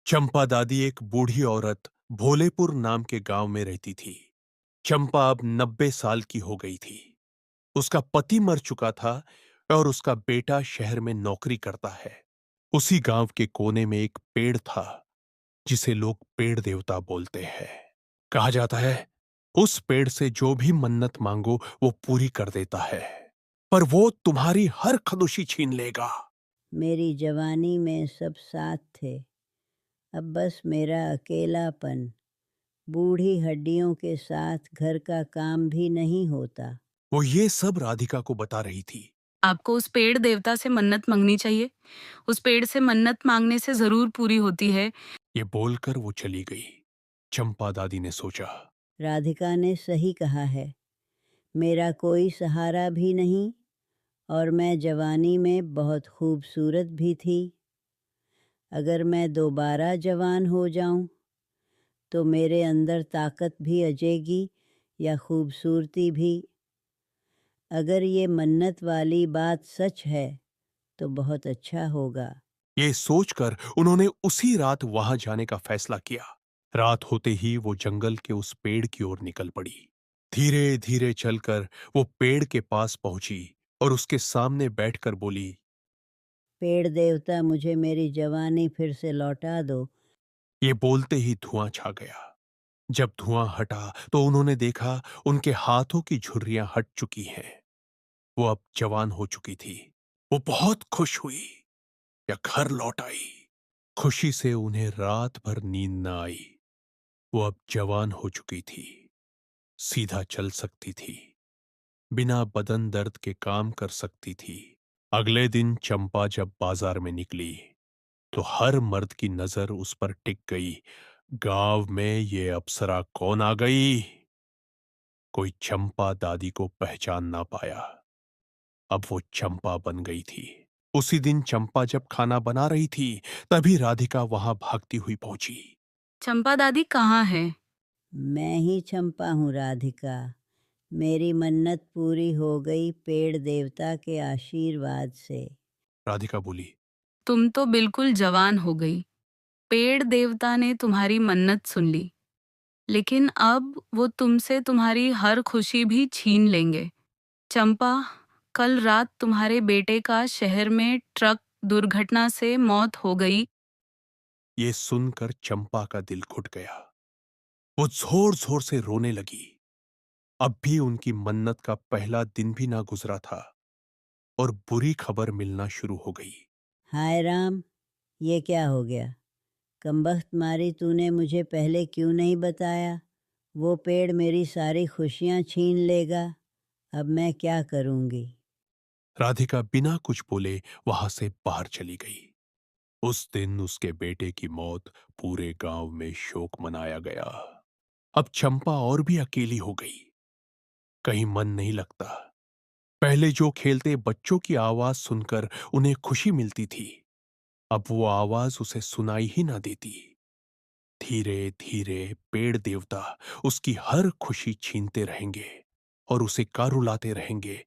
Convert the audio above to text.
चंपा दादी एक बूढ़ी औरत भोलेपुर नाम के गांव में रहती थी। चंपा अब 90 साल की हो गई थी। उसका पति मर चुका था और उसका बेटा शहर में नौकरी करता है। उसी गांव के कोने में एक पेड़ था जिसे लोग पेड़ देवता बोलते हैं। कहा जाता है उस पेड़ से जो भी मन्नत मांगो वो पूरी कर देता है, पर वो तुम्हारी हर खुशी छीन लेगा। मेरी जवानी में सब साथ थे। अब बस मेरा अकेलापन। बूढ़ी हड्डियों के साथ घर का काम भी नहीं होता। वो ये सब राधिका को बता रही थी। आपको उस पेड़ देवता से मन्नत मांगनी चाहिए। उस पेड़ से मन्नत मांगने से जरूर पूरी होती है। ये बोलकर वो चली गई। चंपा दादी ने सोचा, राधिका ने सही कहा है। मेरा कोई सहारा भी नहीं और मैं जवानी में बहुत खूबसूरत भी थी। अगर मैं दोबारा जवान हो जाऊं तो मेरे अंदर ताकत भी अजेगी या खूबसूरती भी। अगर ये मन्नत वाली बात सच है तो बहुत अच्छा होगा। ये सोचकर उन्होंने उसी रात वहां जाने का फैसला किया। रात होते ही वो जंगल के उस पेड़ की ओर निकल पड़ी। धीरे धीरे चलकर वो पेड़ के पास पहुंची और उसके सामने बैठकर बोली। पेड़ देवता, मुझे मेरी जवानी फिर से लौटा दो। ये बोलते ही धुआं छा गया। जब धुआं हटा तो उन्होंने देखा उनके हाथों की झुर्रियां हट चुकी हैं। वो अब जवान हो चुकी थी। वो बहुत खुश हुई या घर लौट आई। खुशी से उन्हें रात भर नींद न आई। वो अब जवान हो चुकी थी, सीधा चल सकती थी, बिना बदन दर्द के काम कर सकती थी। अगले दिन चंपा जब बाजार में निकली तो हर मर्द की नजर उस पर टिक गई। गांव में ये अप्सरा कौन आ गई? कोई चंपा दादी को पहचान ना पाया। अब वो चंपा बन गई थी। उसी दिन चंपा जब खाना बना रही थी तभी राधिका वहां भागती हुई पहुंची। चंपा दादी कहाँ है? मैं ही चंपा हूँ राधिका। मेरी मन्नत पूरी हो गई पेड़ देवता के आशीर्वाद से। राधिका बोली। तुम तो बिल्कुल जवान हो गई। पेड़ देवता ने तुम्हारी मन्नत सुन ली, लेकिन अब वो तुमसे तुम्हारी हर खुशी भी छीन लेंगे। चंपा, कल रात तुम्हारे बेटे का शहर में ट्रक दुर्घटना से मौत हो गई। ये सुनकर चंपा का दिल घुट गया। वो जोर जोर से रोने लगी। अब भी उनकी मन्नत का पहला दिन भी ना गुजरा था और बुरी खबर मिलना शुरू हो गई। हाय राम, ये क्या हो गया? कमबख्त मारी, तूने मुझे पहले क्यों नहीं बताया? वो पेड़ मेरी सारी खुशियाँ छीन लेगा। अब मैं क्या करूँगी? राधिका बिना कुछ बोले वहां से बाहर चली गई। उस दिन उसके बेटे की मौत पूरे गांव में शोक मनाया गया। अब चंपा और भी अकेली हो गई। कहीं मन नहीं लगता। पहले जो खेलते बच्चों की आवाज सुनकर उन्हें खुशी मिलती थी, अब वो आवाज उसे सुनाई ही ना देती। धीरे धीरे पेड़ देवता उसकी हर खुशी छीनते रहेंगे और उसे का रुलाते रहेंगे